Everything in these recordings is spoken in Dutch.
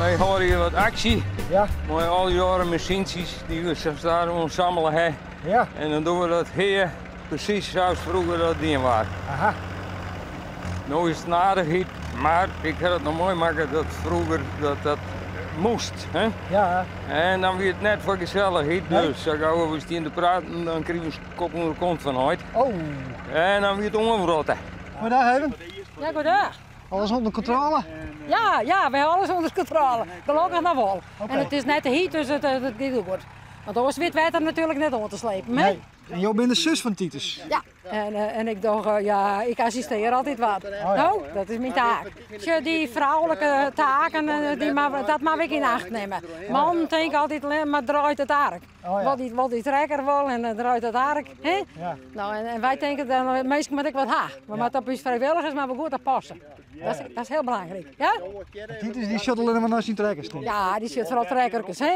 wij houden hier wat actie. Ja. Met al die jaren machientjes die we daar ontzamelen hebben. Ja. En dan doen we dat hier precies zoals vroeger dat ding was. Aha. Nou is het aardigheid, maar ik had het nog mooi maken dat vroeger dat moest. Hè? Ja. En dan weer het net voor gezelligheid. Nee. Dus dan gaan we staan te praten, dan krijgen we een kop onder de kont vanuit. Oh. En dan weer het omrotten. Goedendag even. Ja, goedendag. Alles onder controle? Ja, we hebben alles onder controle. Gelukkig nog wel. Oké. En het is net de heat, dus het gaat goed. Want anders weet wij er natuurlijk net onder te slepen. hè? Nee. En jij bent de zus van Titus? Ja, en ik dacht, ja, ik assisteer altijd wat. Nou, dat is mijn taak. Tja, die vrouwelijke taken, dat mag ik in acht nemen. Man denkt altijd alleen maar draait het ark. Oh, ja. Wat die trekker wil en draait het ark. Hè? Ja. Nou, en wij denken dan, meestal moet ik wat ha. Maar wat op ons vrijwilligers, maar we goed op passen. Dat is heel belangrijk. Ja? Titus die shuttle helemaal naar zijn trekkers toe. Ja, die zit vooral trekkertjes, hè?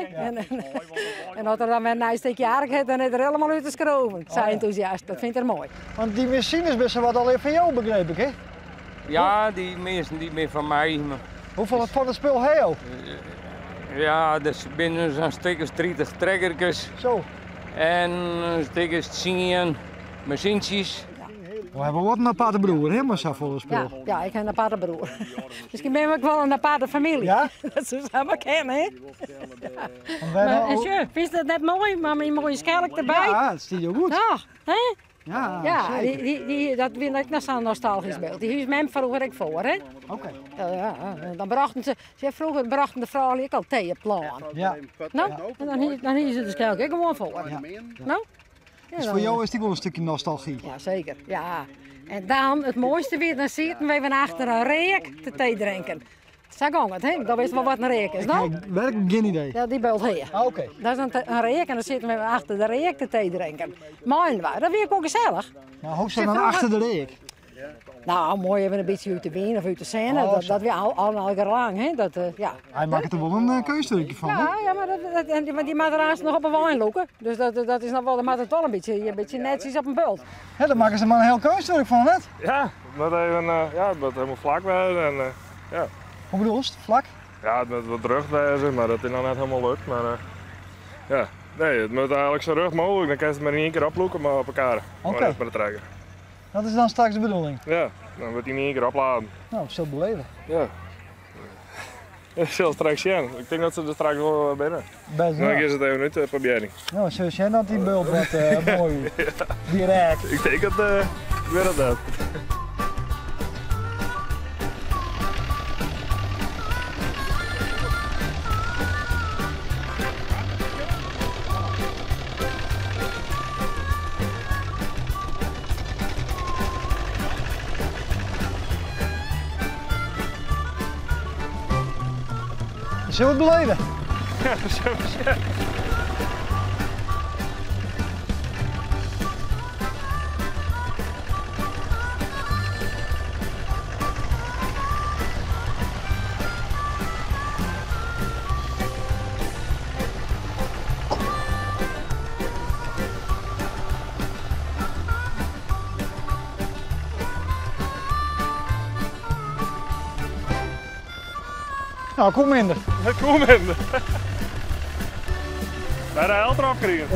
En als er dan weer een stukje ark heeft, dan is er helemaal uit te schroeven. Zijn enthousiast, dat vindt er mooi. Want die machines best wel wat al even van jou, begreep ik, hè? Ja, die meesten niet meer van mij. Maar, Hoeveel van het spul heb je ook? ja, dus binnen zo'n stukjes 30 trekkertjes Zo. en stukjes 10 machientjes. We hebben wat een aparte broer, hè, maar zo vol spul. Ja, ik heb een aparte broer. Misschien ben ik wel een aparte familie. Ja? Dat ze samen kennen, hè? Want wij Maar, en wel- zo, vind je dat net mooi? Maar met een mooie schelk erbij? Ja, het stiet je goed. Ja, hè? Ja, Ja, zeker. dat vind ik nog zo'n nostalgisch beeld. Die huis mijn vroeger ik voor, hè? Oké. Ja, dan brachten vroeger brachten de vrouwen ook al thee op plan. Ja. Nou, en dan hier ze de schelk ook gewoon voor. Ja. Nou? Ja, Dus dan- voor jou is die wel een stukje nostalgie. Ja, zeker. Ja. En dan, het mooiste weer, dan zitten we even achter een reek te thee drinken. Zo ging het, hè? Dan wist wel wat een reek is, Ik nou? heb werkelijk geen idee. Ja, die beeld hier. Ah, oké. Dat is een reek en dan zitten we even achter de reek te thee drinken. Mooi, dat vind ik ook gezellig. Nou, hoe staan dan achter de reek? Nou, mooi even een beetje uit de wien of uit de scène. Oh, dat zo. weer al lang, hè? Dat, ja. Hij maakt er wel een keusturkje van, hè? Ja, maar die mag er nog op een wijn lopen. Dus dat is nog wel, dat maakt het wel een beetje netjes op een bult. Ja, daar maken ze maar een heel keusturk van, net. Ja, het moet even, het moet helemaal vlak worden en ja. Hoe bedoel je het? Vlak? Ja, het moet wat rug wezen, maar dat is nog net helemaal lukt. Maar ja, nee, het moet eigenlijk zo rug mogelijk, dan kan je het maar in één keer oploeken, maar op elkaar. Oké. Maar met de trekker. Dat is dan straks de bedoeling. Ja, dan wordt hij in één keer opladen. Nou, zo beleven. Ja. Dat zal straks zien. Ik denk dat ze er straks wel binnen. Best Dan wel. is het even niet proberen. Nou, zo zien dat die beeld wat mooi direct. Ik denk dat ik weet het net. Zullen we het beleven? Ja, zo is het. Nou, kom minder. Kom in. Bij de helft eraf krijgen.